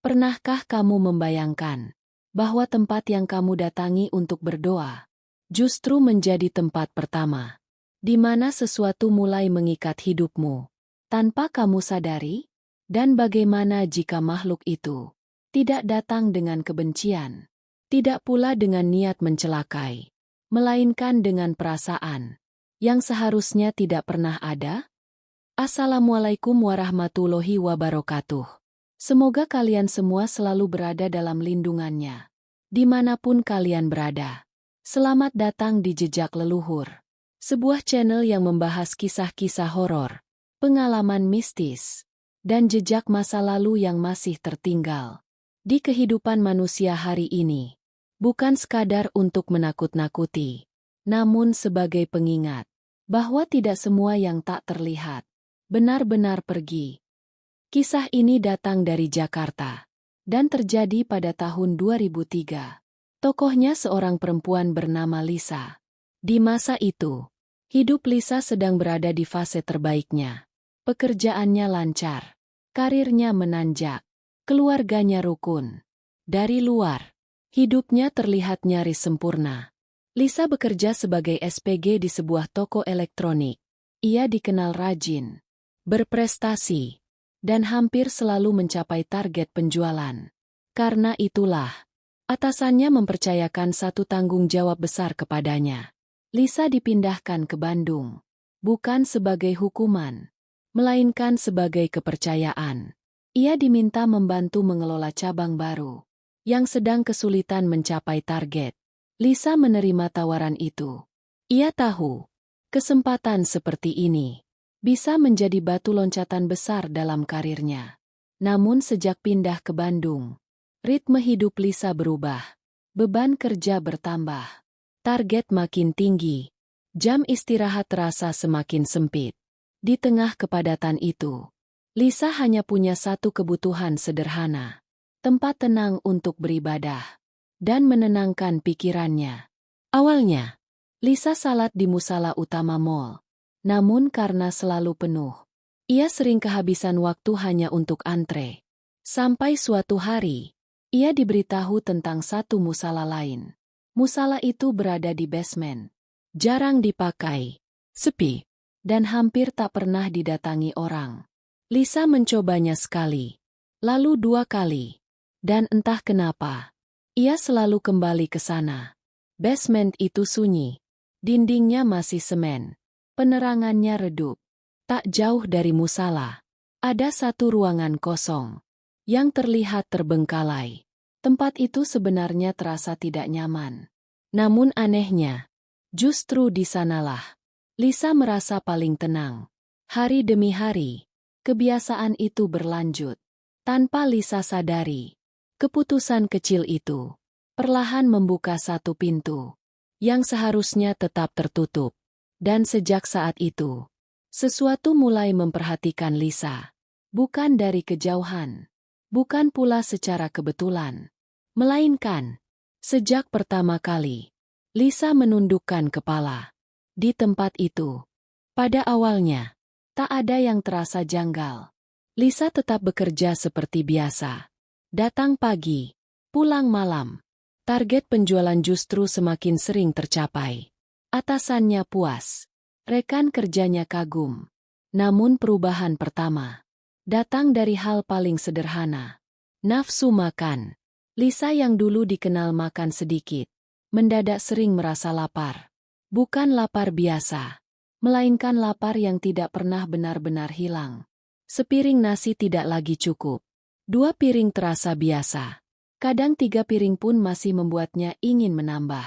Pernahkah kamu membayangkan bahwa tempat yang kamu datangi untuk berdoa justru menjadi tempat pertama di mana sesuatu mulai mengikat hidupmu tanpa kamu sadari? Dan bagaimana jika makhluk itu tidak datang dengan kebencian, tidak pula dengan niat mencelakai, melainkan dengan perasaan yang seharusnya tidak pernah ada? Assalamualaikum warahmatullahi wabarakatuh. Semoga kalian semua selalu berada dalam lindungannya, dimanapun kalian berada. Selamat datang di Jejak Leluhur, sebuah channel yang membahas kisah-kisah horor, pengalaman mistis, dan jejak masa lalu yang masih tertinggal di kehidupan manusia hari ini. Bukan sekadar untuk menakut-nakuti, namun sebagai pengingat bahwa tidak semua yang tak terlihat benar-benar pergi. Kisah ini datang dari Jakarta dan terjadi pada tahun 2003. Tokohnya seorang perempuan bernama Lisa. Di masa itu, hidup Lisa sedang berada di fase terbaiknya. Pekerjaannya lancar, karirnya menanjak, keluarganya rukun. Dari luar, hidupnya terlihat nyaris sempurna. Lisa bekerja sebagai SPG di sebuah toko elektronik. Ia dikenal rajin, berprestasi, dan hampir selalu mencapai target penjualan. Karena itulah, atasannya mempercayakan satu tanggung jawab besar kepadanya. Lisa dipindahkan ke Bandung, bukan sebagai hukuman, melainkan sebagai kepercayaan. Ia diminta membantu mengelola cabang baru yang sedang kesulitan mencapai target. Lisa menerima tawaran itu. Ia tahu, kesempatan seperti ini bisa menjadi batu loncatan besar dalam karirnya. Namun sejak pindah ke Bandung, ritme hidup Lisa berubah. Beban kerja bertambah. Target makin tinggi. Jam istirahat terasa semakin sempit. Di tengah kepadatan itu, Lisa hanya punya satu kebutuhan sederhana. Tempat tenang untuk beribadah dan menenangkan pikirannya. Awalnya, Lisa salat di musala utama mall. Namun karena selalu penuh, ia sering kehabisan waktu hanya untuk antre. Sampai suatu hari, ia diberitahu tentang satu musala lain. Musala itu berada di basement. Jarang dipakai, sepi, dan hampir tak pernah didatangi orang. Lisa mencobanya sekali, lalu 2 kali, dan entah kenapa, ia selalu kembali ke sana. Basement itu sunyi, dindingnya masih semen, penerangannya redup. Tak jauh dari musala, ada satu ruangan kosong yang terlihat terbengkalai. Tempat itu sebenarnya terasa tidak nyaman. Namun anehnya, justru di sanalah Lisa merasa paling tenang. Hari demi hari, kebiasaan itu berlanjut. Tanpa Lisa sadari, keputusan kecil itu perlahan membuka satu pintu yang seharusnya tetap tertutup. Dan sejak saat itu, sesuatu mulai memperhatikan Lisa. Bukan dari kejauhan, bukan pula secara kebetulan, melainkan sejak pertama kali Lisa menundukkan kepala di tempat itu. Pada awalnya, tak ada yang terasa janggal. Lisa tetap bekerja seperti biasa. Datang pagi, pulang malam. Target penjualan justru semakin sering tercapai. Atasannya puas. Rekan kerjanya kagum. Namun perubahan pertama datang dari hal paling sederhana. Nafsu makan. Lisa yang dulu dikenal makan sedikit, mendadak sering merasa lapar. Bukan lapar biasa, melainkan lapar yang tidak pernah benar-benar hilang. Sepiring nasi tidak lagi cukup. 2 piring terasa biasa. Kadang 3 piring pun masih membuatnya ingin menambah.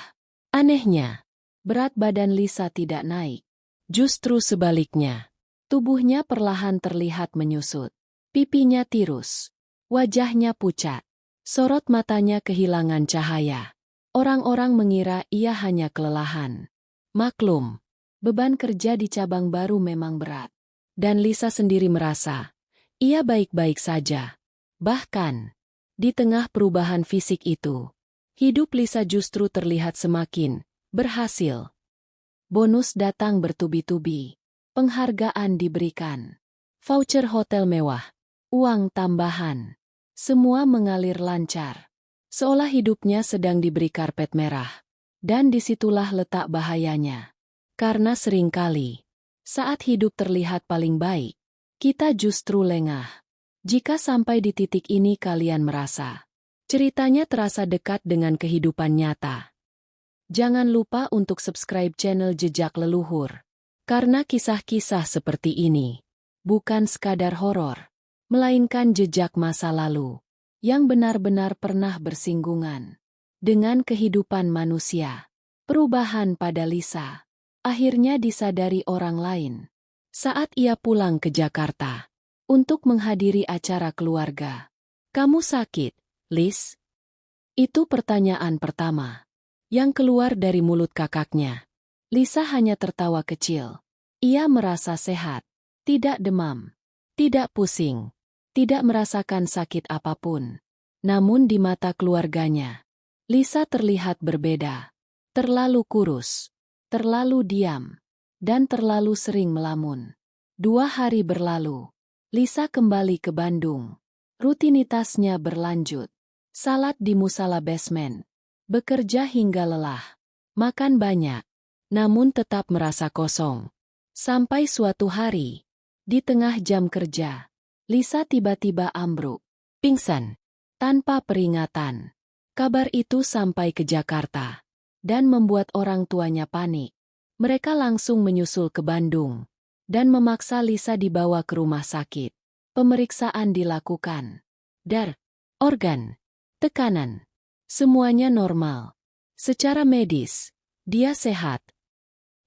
Anehnya, berat badan Lisa tidak naik. Justru sebaliknya, tubuhnya perlahan terlihat menyusut. Pipinya tirus, wajahnya pucat, sorot matanya kehilangan cahaya. Orang-orang mengira ia hanya kelelahan. Maklum, beban kerja di cabang baru memang berat. Dan Lisa sendiri merasa, ia baik-baik saja. Bahkan, di tengah perubahan fisik itu, hidup Lisa justru terlihat semakin berhasil. Bonus datang bertubi-tubi. Penghargaan diberikan. Voucher hotel mewah. Uang tambahan. Semua mengalir lancar. Seolah hidupnya sedang diberi karpet merah. Dan disitulah letak bahayanya. Karena seringkali, saat hidup terlihat paling baik, kita justru lengah. Jika sampai di titik ini kalian merasa ceritanya terasa dekat dengan kehidupan nyata, jangan lupa untuk subscribe channel Jejak Leluhur. Karena kisah-kisah seperti ini bukan sekadar horor, melainkan jejak masa lalu yang benar-benar pernah bersinggungan dengan kehidupan manusia. Perubahan pada Lisa akhirnya disadari orang lain saat ia pulang ke Jakarta untuk menghadiri acara keluarga. "Kamu sakit, Lis?" Itu pertanyaan pertama yang keluar dari mulut kakaknya. Lisa hanya tertawa kecil. Ia merasa sehat, tidak demam, tidak pusing, tidak merasakan sakit apapun. Namun di mata keluarganya, Lisa terlihat berbeda. Terlalu kurus, terlalu diam, dan terlalu sering melamun. 2 hari berlalu, Lisa kembali ke Bandung. Rutinitasnya berlanjut. Salat di musala basement. Bekerja hingga lelah. Makan banyak. Namun tetap merasa kosong. Sampai suatu hari, di tengah jam kerja, Lisa tiba-tiba ambruk. Pingsan. Tanpa peringatan. Kabar itu sampai ke Jakarta. Dan membuat orang tuanya panik. Mereka langsung menyusul ke Bandung. Dan memaksa Lisa dibawa ke rumah sakit. Pemeriksaan dilakukan. Darah, organ, tekanan. Semuanya normal. Secara medis, dia sehat.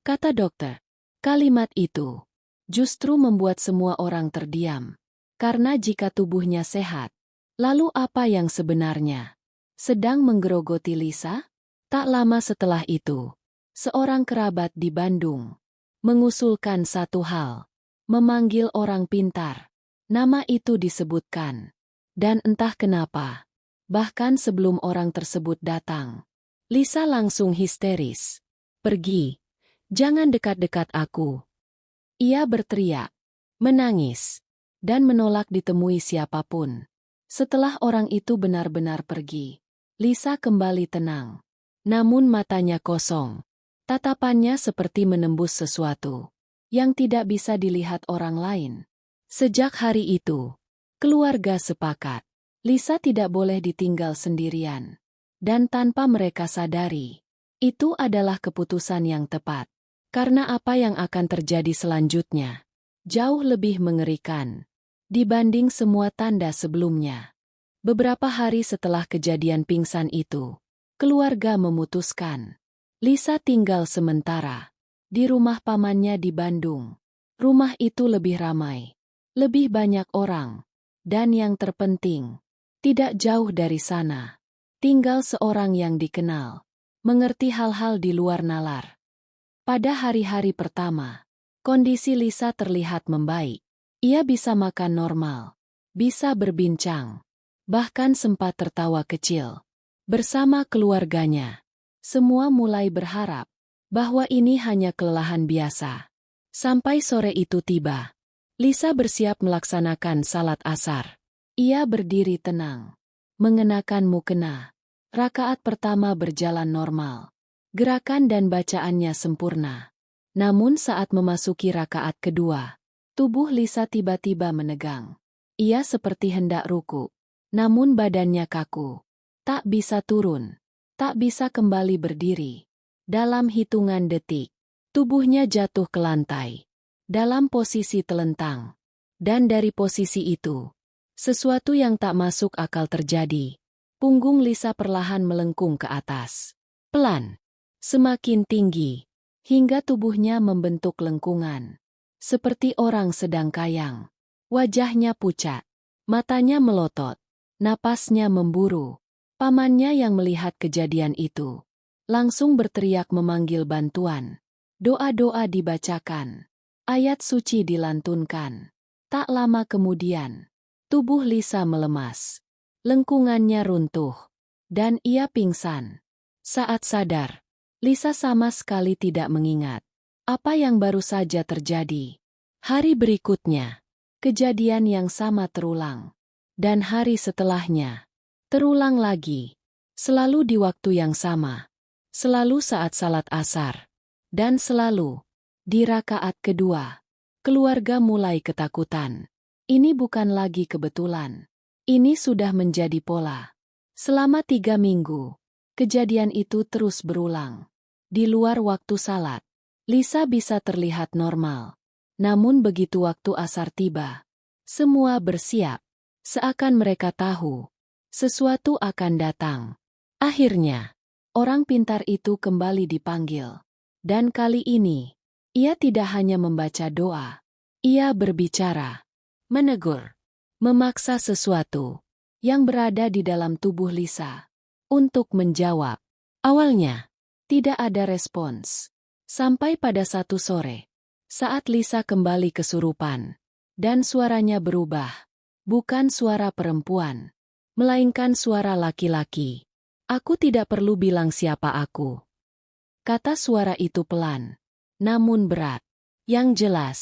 Kata dokter. Kalimat itu justru membuat semua orang terdiam. Karena jika tubuhnya sehat, lalu apa yang sebenarnya sedang menggerogoti Lisa? Tak lama setelah itu, seorang kerabat di Bandung mengusulkan satu hal. Memanggil orang pintar. Nama itu disebutkan. Dan entah kenapa, bahkan sebelum orang tersebut datang, Lisa langsung histeris. "Pergi. Jangan dekat-dekat aku." Ia berteriak, menangis, dan menolak ditemui siapapun. Setelah orang itu benar-benar pergi, Lisa kembali tenang. Namun matanya kosong. Tatapannya seperti menembus sesuatu yang tidak bisa dilihat orang lain. Sejak hari itu, keluarga sepakat, Lisa tidak boleh ditinggal sendirian. Dan tanpa mereka sadari, itu adalah keputusan yang tepat. Karena apa yang akan terjadi selanjutnya jauh lebih mengerikan dibanding semua tanda sebelumnya. Beberapa hari setelah kejadian pingsan itu, keluarga memutuskan Lisa tinggal sementara di rumah pamannya di Bandung. Rumah itu lebih ramai, lebih banyak orang, dan yang terpenting, tidak jauh dari sana tinggal seorang yang dikenal, mengerti hal-hal di luar nalar. Pada hari-hari pertama, kondisi Lisa terlihat membaik. Ia bisa makan normal, bisa berbincang, bahkan sempat tertawa kecil bersama keluarganya. Semua mulai berharap bahwa ini hanya kelelahan biasa. Sampai sore itu tiba. Lisa bersiap melaksanakan salat asar. Ia berdiri tenang, mengenakan mukena. Rakaat pertama berjalan normal. Gerakan dan bacaannya sempurna. Namun saat memasuki rakaat kedua, tubuh Lisa tiba-tiba menegang. Ia seperti hendak ruku, namun badannya kaku. Tak bisa turun. Tak bisa kembali berdiri. Dalam hitungan detik, tubuhnya jatuh ke lantai. Dalam posisi telentang. Dan dari posisi itu, sesuatu yang tak masuk akal terjadi. Punggung Lisa perlahan melengkung ke atas. Pelan. Semakin tinggi. Hingga tubuhnya membentuk lengkungan. Seperti orang sedang kayang. Wajahnya pucat. Matanya melotot. Napasnya memburu. Pamannya yang melihat kejadian itu langsung berteriak memanggil bantuan. Doa-doa dibacakan. Ayat suci dilantunkan. Tak lama kemudian, tubuh Lisa melemas. Lengkungannya runtuh. Dan ia pingsan. Saat sadar, Lisa sama sekali tidak mengingat apa yang baru saja terjadi. Hari berikutnya, kejadian yang sama terulang. Dan hari setelahnya. Terulang lagi. Selalu di waktu yang sama. Selalu saat salat asar. Dan selalu di rakaat kedua. Keluarga mulai ketakutan. Ini bukan lagi kebetulan. Ini sudah menjadi pola. Selama 3 minggu, kejadian itu terus berulang. Di luar waktu salat, Lisa bisa terlihat normal. Namun begitu waktu asar tiba, semua bersiap. Seakan mereka tahu, sesuatu akan datang. Akhirnya, orang pintar itu kembali dipanggil. Dan kali ini, ia tidak hanya membaca doa. Ia berbicara, menegur, memaksa sesuatu yang berada di dalam tubuh Lisa untuk menjawab. Awalnya, tidak ada respons. Sampai pada satu sore, saat Lisa kembali kesurupan, dan suaranya berubah. Bukan suara perempuan, melainkan suara laki-laki. Aku tidak perlu bilang siapa aku. Kata suara itu pelan, namun berat. Yang jelas,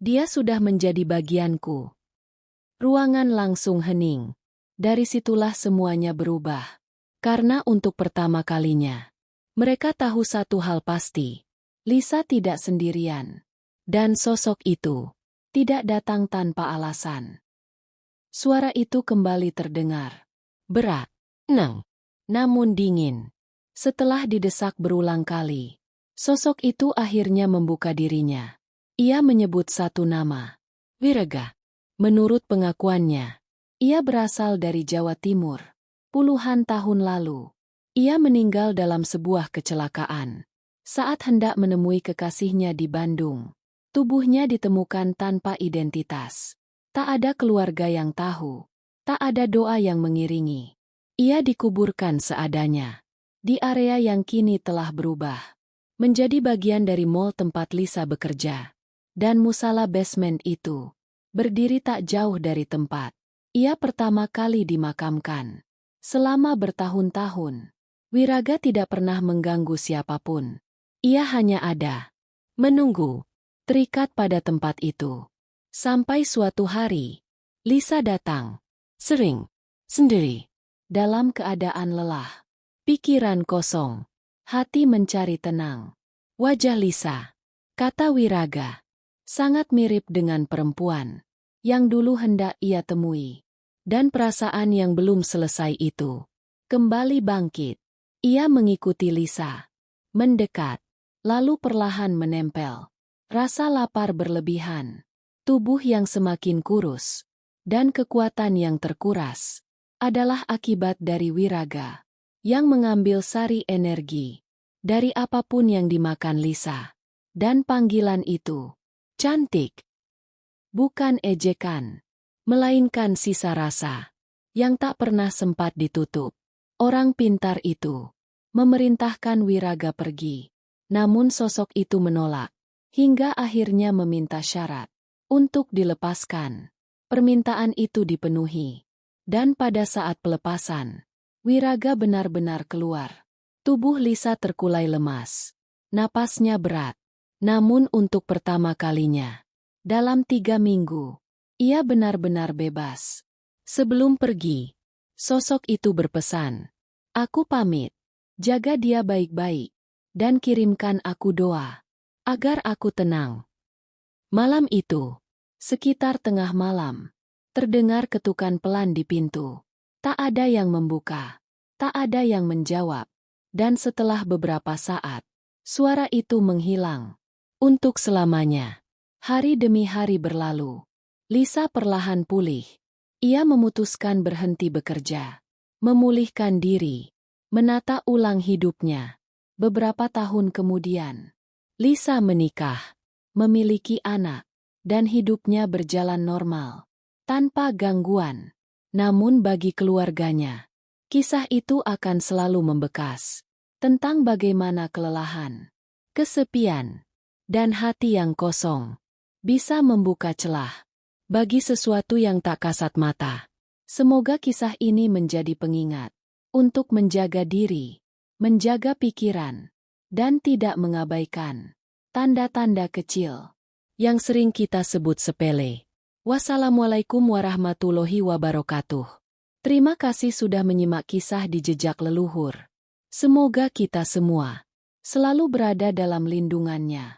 dia sudah menjadi bagianku. Ruangan langsung hening. Dari situlah semuanya berubah. Karena untuk pertama kalinya, mereka tahu satu hal pasti. Lisa tidak sendirian. Dan sosok itu tidak datang tanpa alasan. Suara itu kembali terdengar. Berat, namun dingin. Setelah didesak berulang kali, sosok itu akhirnya membuka dirinya. Ia menyebut satu nama, Wiraga. Menurut pengakuannya, ia berasal dari Jawa Timur. Puluhan tahun lalu, ia meninggal dalam sebuah kecelakaan. Saat hendak menemui kekasihnya di Bandung, tubuhnya ditemukan tanpa identitas. Tak ada keluarga yang tahu, tak ada doa yang mengiringi. Ia dikuburkan seadanya, di area yang kini telah berubah, menjadi bagian dari mall tempat Lisa bekerja. Dan musala basement itu, berdiri tak jauh dari tempat ia pertama kali dimakamkan. Selama bertahun-tahun, Wiraga tidak pernah mengganggu siapapun. Ia hanya ada, menunggu, terikat pada tempat itu. Sampai suatu hari, Lisa datang. Sering, sendiri. Dalam keadaan lelah. Pikiran kosong. Hati mencari tenang. Wajah Lisa, kata Wiraga, sangat mirip dengan perempuan yang dulu hendak ia temui. Dan perasaan yang belum selesai itu kembali bangkit. Ia mengikuti Lisa. Mendekat. Lalu perlahan menempel. Rasa lapar berlebihan. Tubuh yang semakin kurus, dan kekuatan yang terkuras, adalah akibat dari Wiraga, yang mengambil sari energi, dari apapun yang dimakan Lisa. Dan panggilan itu, cantik, bukan ejekan, melainkan sisa rasa, yang tak pernah sempat ditutup. Orang pintar itu, memerintahkan Wiraga pergi, namun sosok itu menolak, hingga akhirnya meminta syarat. Untuk dilepaskan. Permintaan itu dipenuhi. Dan pada saat pelepasan, Wiraga benar-benar keluar. Tubuh Lisa terkulai lemas. Napasnya berat. Namun untuk pertama kalinya, dalam 3 minggu, ia benar-benar bebas. Sebelum pergi, sosok itu berpesan, "Aku pamit, jaga dia baik-baik, dan kirimkan aku doa, agar aku tenang." Malam itu, sekitar tengah malam, terdengar ketukan pelan di pintu. Tak ada yang membuka, tak ada yang menjawab. Dan setelah beberapa saat, suara itu menghilang. Untuk selamanya. Hari demi hari berlalu. Lisa perlahan pulih. Ia memutuskan berhenti bekerja. Memulihkan diri. Menata ulang hidupnya. Beberapa tahun kemudian, Lisa menikah. Memiliki anak, dan hidupnya berjalan normal, tanpa gangguan. Namun bagi keluarganya, kisah itu akan selalu membekas, tentang bagaimana kelelahan, kesepian, dan hati yang kosong, bisa membuka celah, bagi sesuatu yang tak kasat mata. Semoga kisah ini menjadi pengingat, untuk menjaga diri, menjaga pikiran, dan tidak mengabaikan tanda-tanda kecil yang sering kita sebut sepele. Wassalamualaikum warahmatullahi wabarakatuh. Terima kasih sudah menyimak kisah di jejak leluhur. Semoga kita semua selalu berada dalam lindungannya.